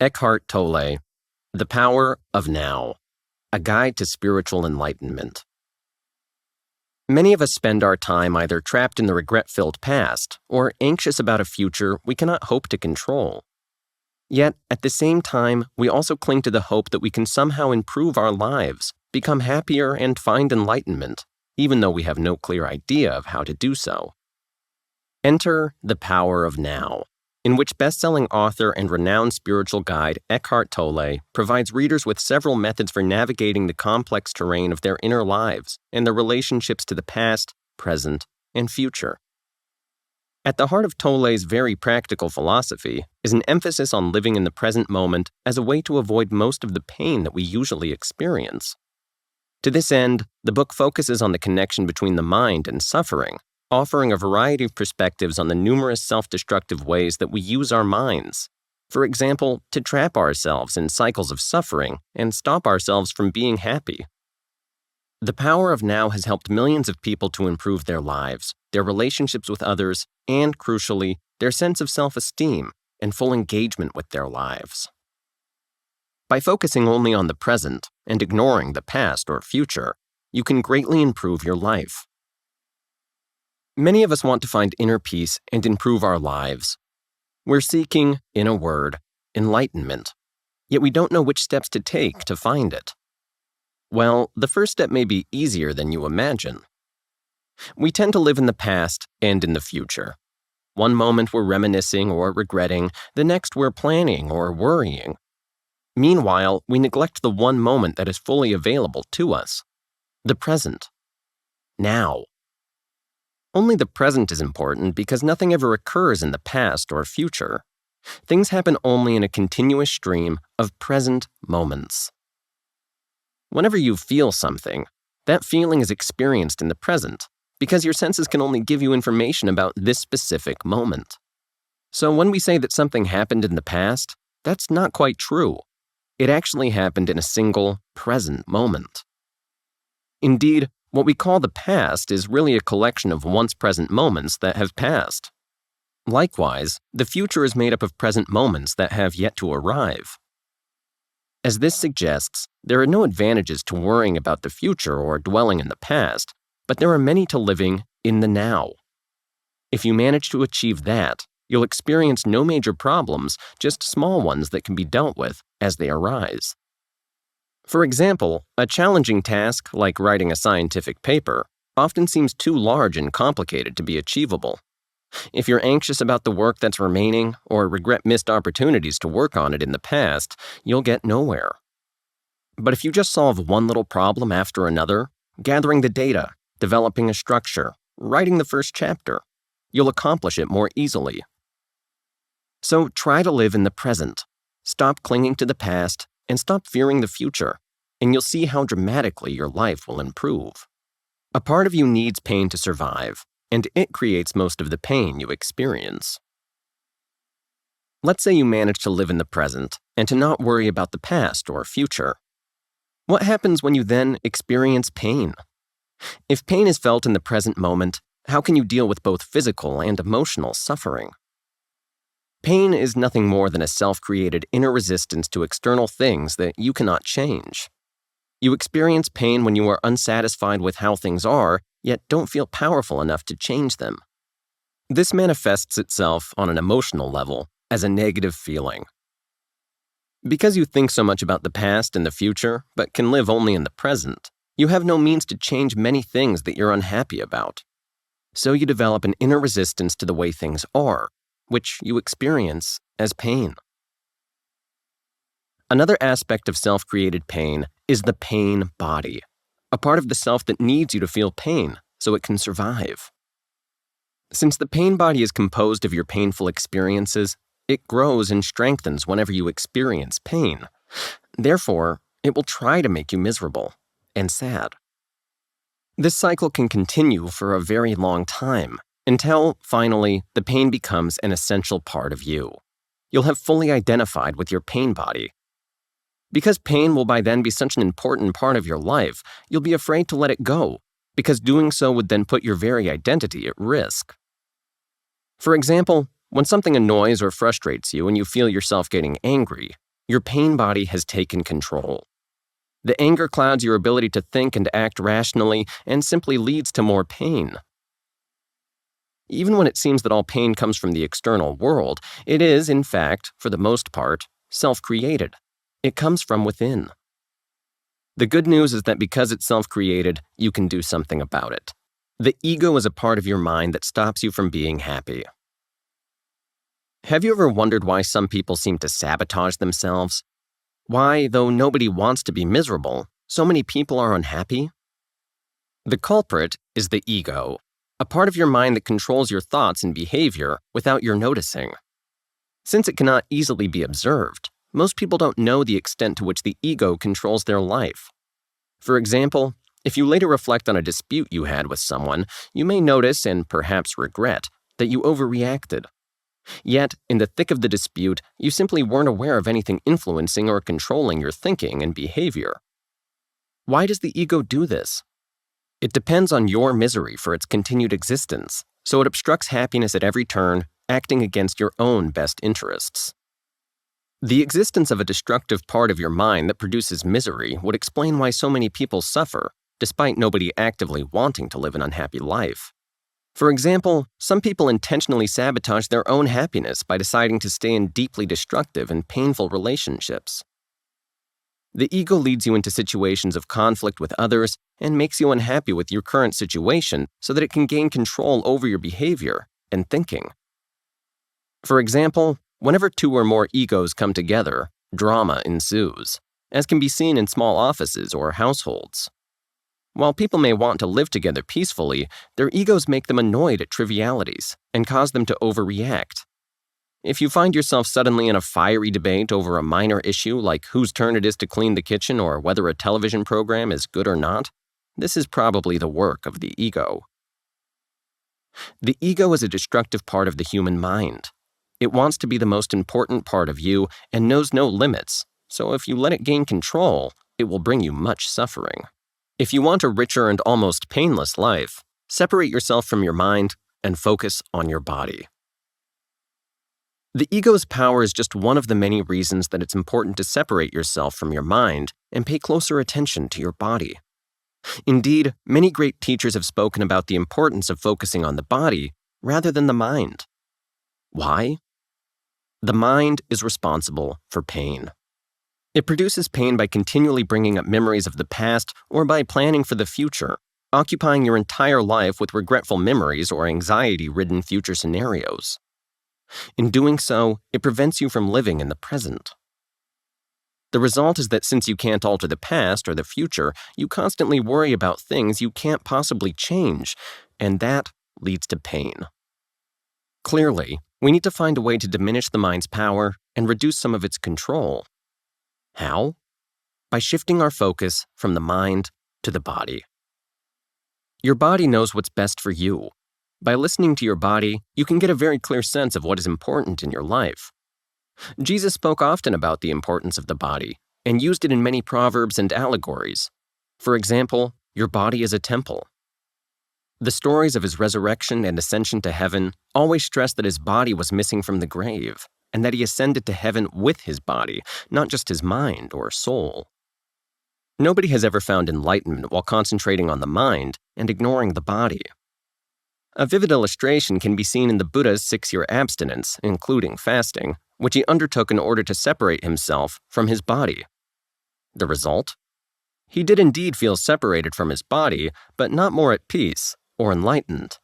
Eckhart Tolle, The Power of Now, A Guide to Spiritual Enlightenment. Many of us spend our time either trapped in the regret-filled past or anxious about a future we cannot hope to control. Yet, at the same time, we also cling to the hope that we can somehow improve our lives, become happier, and find enlightenment, even though we have no clear idea of how to do so. Enter The Power of Now, in which best-selling author and renowned spiritual guide Eckhart Tolle provides readers with several methods for navigating the complex terrain of their inner lives and their relationships to the past, present, and future. At the heart of Tolle's very practical philosophy is an emphasis on living in the present moment as a way to avoid most of the pain that we usually experience. To this end, the book focuses on the connection between the mind and suffering, offering a variety of perspectives on the numerous self-destructive ways that we use our minds. For example, to trap ourselves in cycles of suffering and stop ourselves from being happy. The Power of Now has helped millions of people to improve their lives, their relationships with others, and, crucially, their sense of self-esteem and full engagement with their lives. By focusing only on the present and ignoring the past or future, you can greatly improve your life. Many of us want to find inner peace and improve our lives. We're seeking, in a word, enlightenment, yet we don't know which steps to take to find it. Well, the first step may be easier than you imagine. We tend to live in the past and in the future. One moment we're reminiscing or regretting, the next we're planning or worrying. Meanwhile, we neglect the one moment that is fully available to us, the present, now. Only the present is important because nothing ever occurs in the past or future. Things happen only in a continuous stream of present moments. Whenever you feel something, that feeling is experienced in the present because your senses can only give you information about this specific moment. So when we say that something happened in the past, that's not quite true. It actually happened in a single, present moment. Indeed, what we call the past is really a collection of once-present moments that have passed. Likewise, the future is made up of present moments that have yet to arrive. As this suggests, there are no advantages to worrying about the future or dwelling in the past, but there are many to living in the now. If you manage to achieve that, you'll experience no major problems, just small ones that can be dealt with as they arise. For example, a challenging task like writing a scientific paper often seems too large and complicated to be achievable. If you're anxious about the work that's remaining or regret missed opportunities to work on it in the past, you'll get nowhere. But if you just solve one little problem after another, gathering the data, developing a structure, writing the first chapter, you'll accomplish it more easily. So try to live in the present. Stop clinging to the past and stop fearing the future, and you'll see how dramatically your life will improve. A part of you needs pain to survive, and it creates most of the pain you experience. Let's say you manage to live in the present and to not worry about the past or future. What happens when you then experience pain? If pain is felt in the present moment, how can you deal with both physical and emotional suffering? Pain is nothing more than a self-created inner resistance to external things that you cannot change. You experience pain when you are unsatisfied with how things are, yet don't feel powerful enough to change them. This manifests itself on an emotional level as a negative feeling. Because you think so much about the past and the future, but can live only in the present, you have no means to change many things that you're unhappy about. So you develop an inner resistance to the way things are, which you experience as pain. Another aspect of self-created pain is the pain body, a part of the self that needs you to feel pain so it can survive. Since the pain body is composed of your painful experiences, it grows and strengthens whenever you experience pain. Therefore, it will try to make you miserable and sad. This cycle can continue for a very long time, until, finally, the pain becomes an essential part of you. You'll have fully identified with your pain body. Because pain will by then be such an important part of your life, you'll be afraid to let it go, because doing so would then put your very identity at risk. For example, when something annoys or frustrates you and you feel yourself getting angry, Your pain body has taken control. The anger clouds your ability to think and act rationally and simply leads to more pain. Even when it seems that all pain comes from the external world, it is, in fact, for the most part, self-created. It comes from within. The good news is that because it's self-created, you can do something about it. The ego is a part of your mind that stops you from being happy. Have you ever wondered why some people seem to sabotage themselves? Why, though nobody wants to be miserable, so many people are unhappy? The culprit is the ego, a part of your mind that controls your thoughts and behavior without your noticing. Since it cannot easily be observed, most people don't know the extent to which the ego controls their life. For example, if you later reflect on a dispute you had with someone, you may notice and perhaps regret that you overreacted. Yet, in the thick of the dispute, you simply weren't aware of anything influencing or controlling your thinking and behavior. Why does the ego do this? It depends on your misery for its continued existence, so it obstructs happiness at every turn, acting against your own best interests. The existence of a destructive part of your mind that produces misery would explain why so many people suffer, despite nobody actively wanting to live an unhappy life. For example, some people intentionally sabotage their own happiness by deciding to stay in deeply destructive and painful relationships. The ego leads you into situations of conflict with others and makes you unhappy with your current situation so that it can gain control over your behavior and thinking. For example, whenever two or more egos come together, drama ensues, as can be seen in small offices or households. While people may want to live together peacefully, their egos make them annoyed at trivialities and cause them to overreact. If you find yourself suddenly in a fiery debate over a minor issue like whose turn it is to clean the kitchen or whether a television program is good or not, this is probably the work of the ego. The ego is a destructive part of the human mind. It wants to be the most important part of you and knows no limits, so if you let it gain control, it will bring you much suffering. If you want a richer and almost painless life, separate yourself from your mind and focus on your body. The ego's power is just one of the many reasons that it's important to separate yourself from your mind and pay closer attention to your body. Indeed, many great teachers have spoken about the importance of focusing on the body rather than the mind. Why? The mind is responsible for pain. It produces pain by continually bringing up memories of the past or by planning for the future, occupying your entire life with regretful memories or anxiety-ridden future scenarios. In doing so, it prevents you from living in the present. The result is that since you can't alter the past or the future, you constantly worry about things you can't possibly change, and that leads to pain. Clearly, we need to find a way to diminish the mind's power and reduce some of its control. How? By shifting our focus from the mind to the body. Your body knows what's best for you. By listening to your body, you can get a very clear sense of what is important in your life. Jesus spoke often about the importance of the body and used it in many proverbs and allegories. For example, your body is a temple. The stories of his resurrection and ascension to heaven always stress that his body was missing from the grave, and that he ascended to heaven with his body, not just his mind or soul. Nobody has ever found enlightenment while concentrating on the mind and ignoring the body. A vivid illustration can be seen in the Buddha's 6-year abstinence, including fasting, which he undertook in order to separate himself from his body. The result? He did indeed feel separated from his body, but not more at peace or enlightened.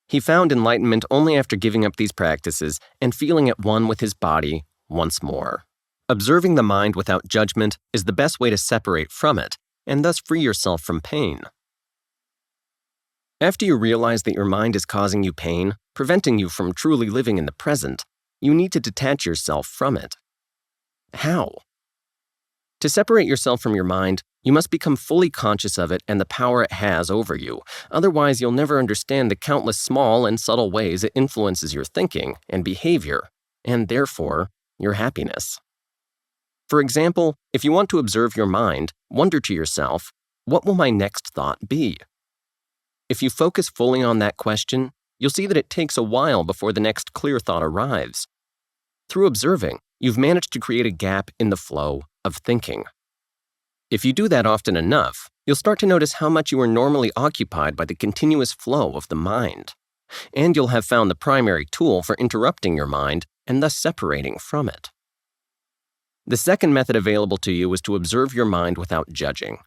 He found enlightenment only after giving up these practices and feeling at one with his body once more. Observing the mind without judgment is the best way to separate from it, and thus free yourself from pain. After you realize that your mind is causing you pain, preventing you from truly living in the present, you need to detach yourself from it. How? To separate yourself from your mind, you must become fully conscious of it and the power it has over you. Otherwise, you'll never understand the countless small and subtle ways it influences your thinking and behavior, and therefore, your happiness. For example, if you want to observe your mind, wonder to yourself, what will my next thought be? If you focus fully on that question, you'll see that it takes a while before the next clear thought arrives. Through observing, you've managed to create a gap in the flow of thinking. If you do that often enough, you'll start to notice how much you are normally occupied by the continuous flow of the mind, and you'll have found the primary tool for interrupting your mind and thus separating from it. The second method available to you is to observe your mind without judging.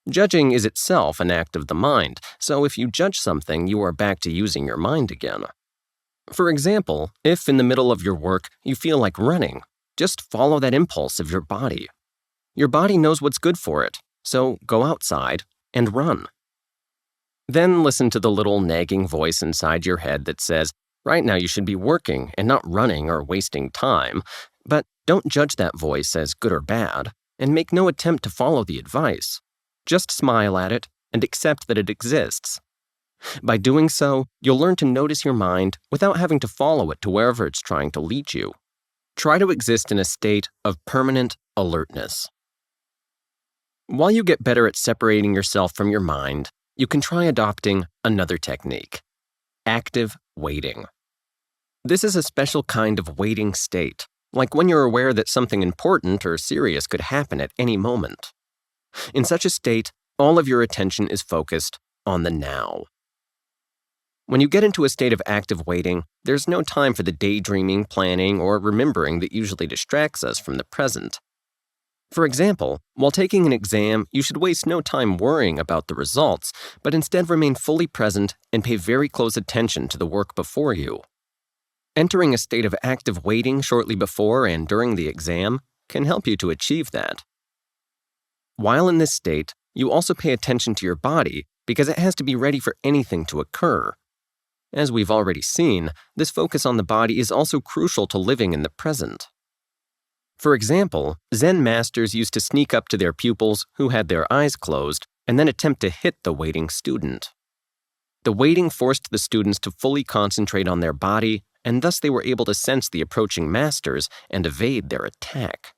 Judging is itself an act of the mind, so if you judge something, you are back to using your mind again. For example, if in the middle of your work you feel like running, just follow that impulse of your body. Your body knows what's good for it, so go outside and run. Then listen to the little nagging voice inside your head that says, right now you should be working and not running or wasting time, but don't judge that voice as good or bad, and make no attempt to follow the advice. Just smile at it and accept that it exists. By doing so, you'll learn to notice your mind without having to follow it to wherever it's trying to lead you. Try to exist in a state of permanent alertness. While you get better at separating yourself from your mind, you can try adopting another technique: active waiting. This is a special kind of waiting state, like when you're aware that something important or serious could happen at any moment. In such a state, all of your attention is focused on the now. When you get into a state of active waiting, there's no time for the daydreaming, planning, or remembering that usually distracts us from the present. For example, while taking an exam, you should waste no time worrying about the results, but instead remain fully present and pay very close attention to the work before you. Entering a state of active waiting shortly before and during the exam can help you to achieve that. While in this state, you also pay attention to your body because it has to be ready for anything to occur. As we've already seen, this focus on the body is also crucial to living in the present. For example, Zen masters used to sneak up to their pupils who had their eyes closed and then attempt to hit the waiting student. The waiting forced the students to fully concentrate on their body, and thus they were able to sense the approaching masters and evade their attack.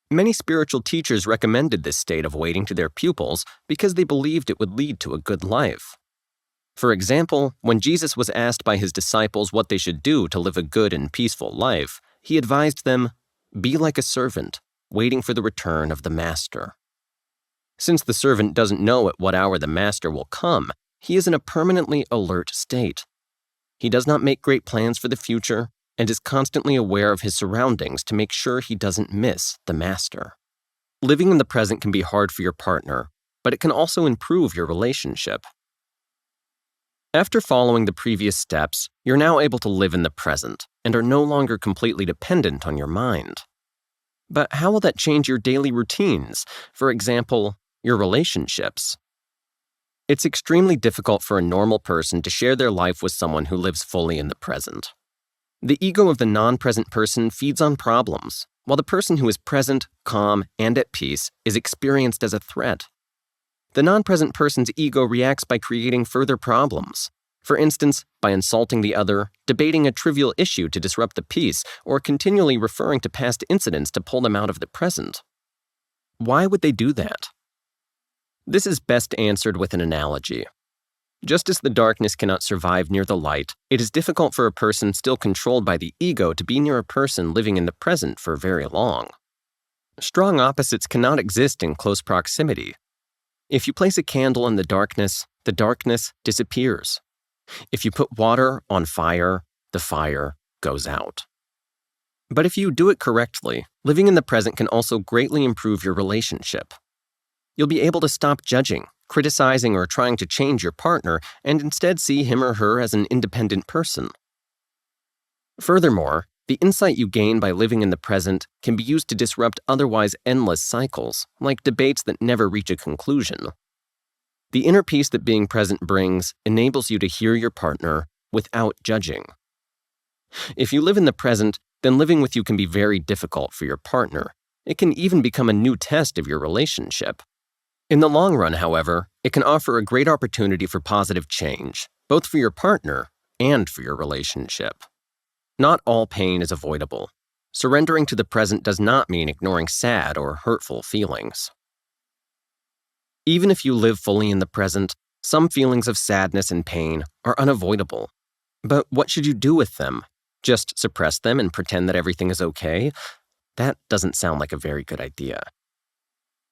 Many spiritual teachers recommended this state of waiting to their pupils because they believed it would lead to a good life. For example, when Jesus was asked by his disciples what they should do to live a good and peaceful life, he advised them, "Be like a servant, waiting for the return of the master." Since the servant doesn't know at what hour the master will come, he is in a permanently alert state. He does not make great plans for the future and is constantly aware of his surroundings to make sure he doesn't miss the master. Living in the present can be hard for your partner, but it can also improve your relationship. After following the previous steps, you're now able to live in the present and are no longer completely dependent on your mind. But how will that change your daily routines? For example, your relationships? It's extremely difficult for a normal person to share their life with someone who lives fully in the present. The ego of the non-present person feeds on problems, while the person who is present, calm, and at peace is experienced as a threat. The non-present person's ego reacts by creating further problems. For instance, by insulting the other, debating a trivial issue to disrupt the peace, or continually referring to past incidents to pull them out of the present. Why would they do that? This is best answered with an analogy. Just as the darkness cannot survive near the light, it is difficult for a person still controlled by the ego to be near a person living in the present for very long. Strong opposites cannot exist in close proximity. If you place a candle in the darkness disappears. If you put water on fire, the fire goes out. But if you do it correctly, living in the present can also greatly improve your relationship. You'll be able to stop judging, criticizing, or trying to change your partner, and instead see him or her as an independent person. Furthermore, the insight you gain by living in the present can be used to disrupt otherwise endless cycles, like debates that never reach a conclusion. The inner peace that being present brings enables you to hear your partner without judging. If you live in the present, then living with you can be very difficult for your partner. It can even become a new test of your relationship. In the long run, however, it can offer a great opportunity for positive change, both for your partner and for your relationship. Not all pain is avoidable. Surrendering to the present does not mean ignoring sad or hurtful feelings. Even if you live fully in the present, some feelings of sadness and pain are unavoidable. But what should you do with them? Just suppress them and pretend that everything is okay? That doesn't sound like a very good idea.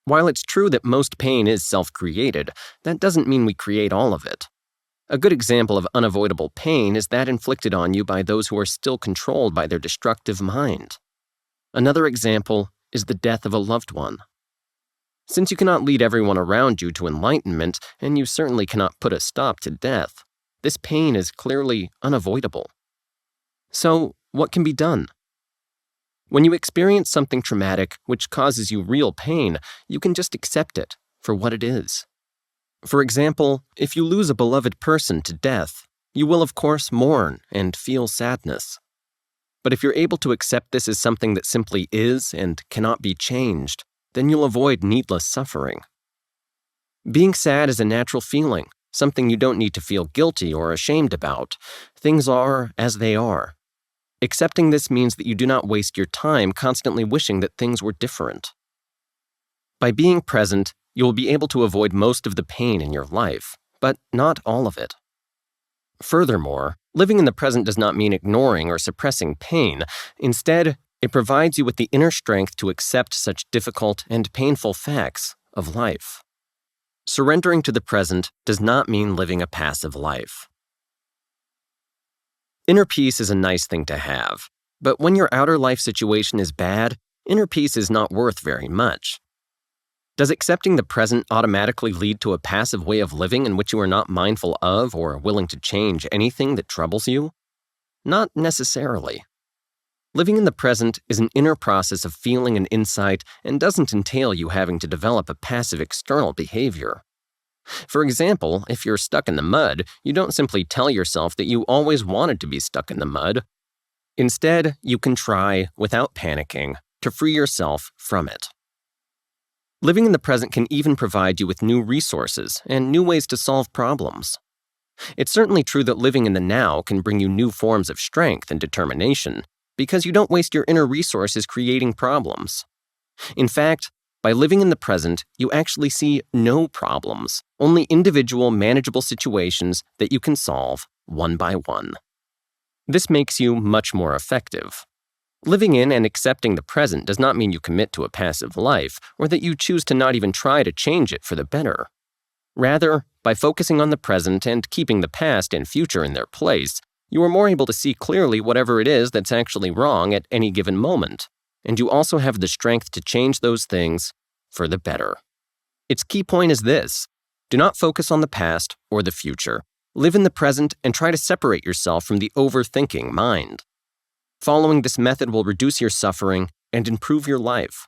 While it's true that most pain is self-created, that doesn't mean we create all of it. A good example of unavoidable pain is that inflicted on you by those who are still controlled by their destructive mind. Another example is the death of a loved one. Since you cannot lead everyone around you to enlightenment, and you certainly cannot put a stop to death, this pain is clearly unavoidable. So, what can be done? When you experience something traumatic which causes you real pain, you can just accept it for what it is. For example, if you lose a beloved person to death, you will of course mourn and feel sadness. But if you're able to accept this as something that simply is and cannot be changed, then you'll avoid needless suffering. Being sad is a natural feeling, something you don't need to feel guilty or ashamed about. Things are as they are. Accepting this means that you do not waste your time constantly wishing that things were different. By being present, you will be able to avoid most of the pain in your life, but not all of it. Furthermore, living in the present does not mean ignoring or suppressing pain. Instead, it provides you with the inner strength to accept such difficult and painful facts of life. Surrendering to the present does not mean living a passive life. Inner peace is a nice thing to have, but when your outer life situation is bad, inner peace is not worth very much. Does accepting the present automatically lead to a passive way of living in which you are not mindful of or willing to change anything that troubles you? Not necessarily. Living in the present is an inner process of feeling and insight and doesn't entail you having to develop a passive external behavior. For example, if you're stuck in the mud, you don't simply tell yourself that you always wanted to be stuck in the mud. Instead, you can try, without panicking, to free yourself from it. Living in the present can even provide you with new resources and new ways to solve problems. It's certainly true that living in the now can bring you new forms of strength and determination because you don't waste your inner resources creating problems. In fact, by living in the present, you actually see no problems, only individual, manageable situations that you can solve one by one. This makes you much more effective. Living in and accepting the present does not mean you commit to a passive life or that you choose to not even try to change it for the better. Rather, by focusing on the present and keeping the past and future in their place, you are more able to see clearly whatever it is that's actually wrong at any given moment, and you also have the strength to change those things for the better. Its key point is this: do not focus on the past or the future. Live in the present and try to separate yourself from the overthinking mind. Following this method will reduce your suffering and improve your life.